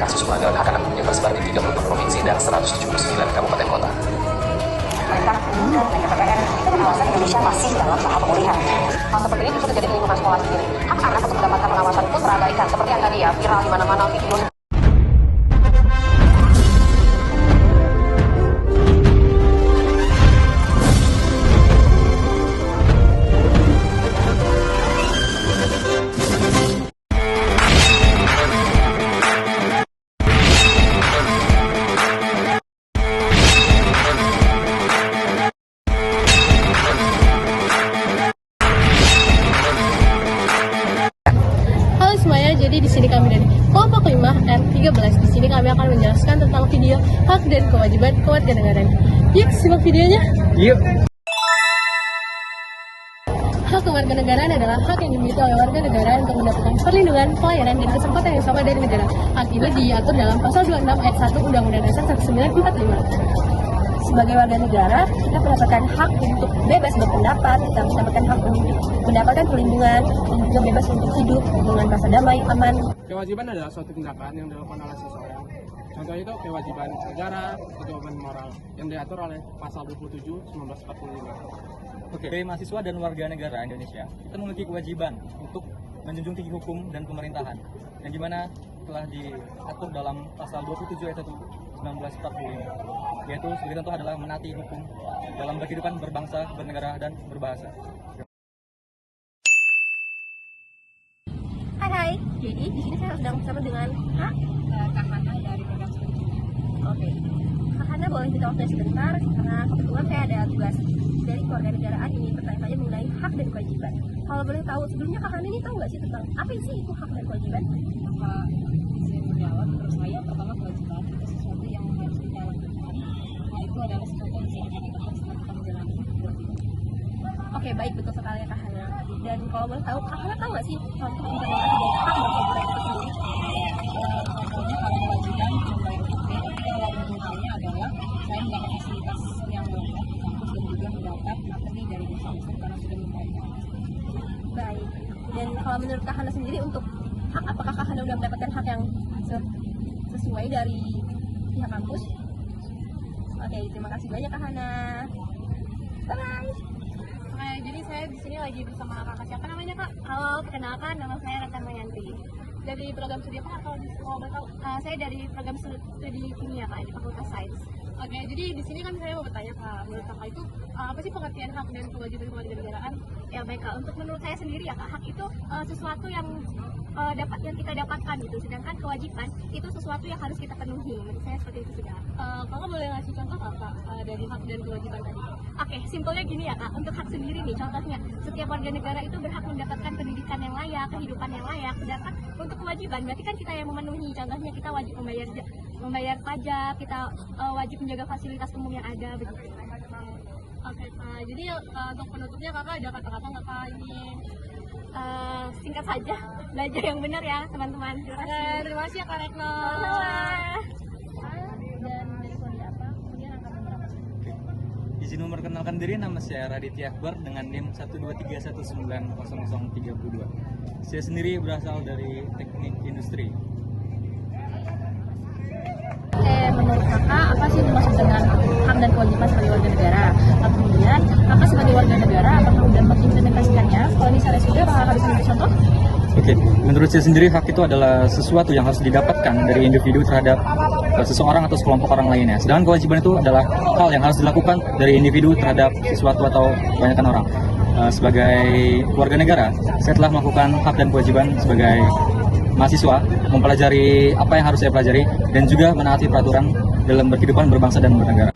kasus pelanggaran hak anak yang tersebar di 32 provinsi dan 179 kabupaten kota. Pemerintah dan PPPN itu pengawasan Indonesia masih dalam tahap pemulihan. Hal seperti ini justru terjadi di lingkungan sekolah sendiri. Hak anak untuk mendapatkan pengawasan pun terabaikan, seperti yang tadi ya viral di mana-mana video. Jadi di sini kami dari kelompok 5 R13. Di sini kami akan menjelaskan tentang video hak dan kewajiban kewarganegaraan. Yuk, simak videonya. Yuk. Hak kewarganegaraan adalah hak yang dimiliki oleh warga negara untuk mendapatkan perlindungan, pelayanan, dan kesempatan yang sama dari negara. Hak ini diatur dalam pasal 26 ayat 1 Undang-Undang Dasar 1945. Sebagai warga negara, kita mendapatkan hak untuk bebas berpendapat, kita mendapatkan hak untuk mendapatkan perlindungan, dan juga bebas untuk hidup dengan rasa damai, aman. Kewajiban adalah suatu tindakan yang dilakukan oleh seseorang. Contoh itu kewajiban negara, kewajiban moral yang diatur oleh pasal 27 1945. Oke, sebagai mahasiswa dan warga negara Indonesia, kita memiliki kewajiban untuk menjunjung tinggi hukum dan pemerintahan, yang dimana telah diatur dalam pasal 27 ayat 1 1945, yaitu sebagai contoh adalah menaati hukum dalam berkehidupan berbangsa, bernegara, dan berbahasa. Hai, jadi di sini saya sedang bersama dengan Kak Hana dari program studi. Oke, Kak Hana boleh minta waktu sebentar karena kebetulan saya ada tugas dari kewarganegaraan ini bertanya-tanya mengenai hak dan kewajiban. Kalau boleh tahu sebelumnya Kak Hana ini tahu nggak sih tentang apa sih itu hak dan kewajiban? Saya menjawab, menurut saya pertama kewajiban itu sesuatu yang harus kita lakukan. Nah, itu adalah sesuatu yang kita harus lakukan menjalani kewajiban. Oke, baik, betul sekali ya Kak Hana. Dan kalau boleh tahu, Kak Hana tahu nggak sih contoh implementasi dari hak dan kewajiban itu sendiri? Contohnya kalau kewajiban baik kalau menurut saya adalah saya mendapat fasilitas yang lengkap di kampus dan juga mendapat materi dari dosen karena sudah membayar. Baik. Dan kalau menurut Kak Hana sendiri untuk hak, apakah Kak Hana sudah mendapatkan hak yang sesuai dari pihak kampus? Oke, terima kasih banyak Kak Hana. Bye. Jadi saya di sini lagi bersama kakak siapa namanya Kak? Halo, perkenalkan nama saya Rekan Mayanti. Dari program studi apa kalau boleh tahu? Saya dari program studi kimia Kak di Fakultas Sains. Oke, jadi di sini kan saya mau bertanya Kak, menurut Kakak itu apa sih pengertian hak dan kewajiban kewarganegaraan? Ya baik Kak, untuk menurut saya sendiri ya Kak, hak itu sesuatu yang yang kita dapatkan gitu, sedangkan kewajiban itu sesuatu yang harus kita penuhi. Menurut saya seperti itu sudah. Kakak boleh ngasih contoh Kak dari hak dan kewajiban tadi? Oke, simpelnya gini ya Kak, untuk hak sendiri nih, contohnya setiap warga negara itu berhak mendapatkan pendidikan yang layak, kehidupan yang layak, sedangkan untuk kewajiban berarti kan kita yang memenuhi, contohnya kita wajib membayar pajak, kita wajib menjaga fasilitas umum yang ada begitu. Oke, jadi untuk penutupnya Kakak ada kata-kata nggak Kak ini? Singkat saja, belajar yang benar ya teman-teman. Terima kasih ya Kak Retno. Dan dari prodi apa? Kemudian angkatan berapa? Izin memperkenalkan diri, nama saya Raditya Akbar dengan NIM 123190032. Saya sendiri berasal dari teknik industri. Menurut Kakak, apa sih dimaksud dengan hak dan kewajiban sebagai warga negara? Kemudian, Kakak sebagai warga negara, apakah sudah mengimplementasikannya? Kalau misalnya sudah, apakah bisa memberi contoh? Oke, menurut saya sendiri hak itu adalah sesuatu yang harus didapatkan dari individu terhadap seseorang atau sekelompok orang lainnya. Sedangkan kewajiban itu adalah hal yang harus dilakukan dari individu terhadap sesuatu atau kebanyakan orang. Sebagai warga negara, saya telah melakukan hak dan kewajiban sebagai mahasiswa, mempelajari apa yang harus saya pelajari, dan juga menaati peraturan dalam berkehidupan berbangsa dan bernegara.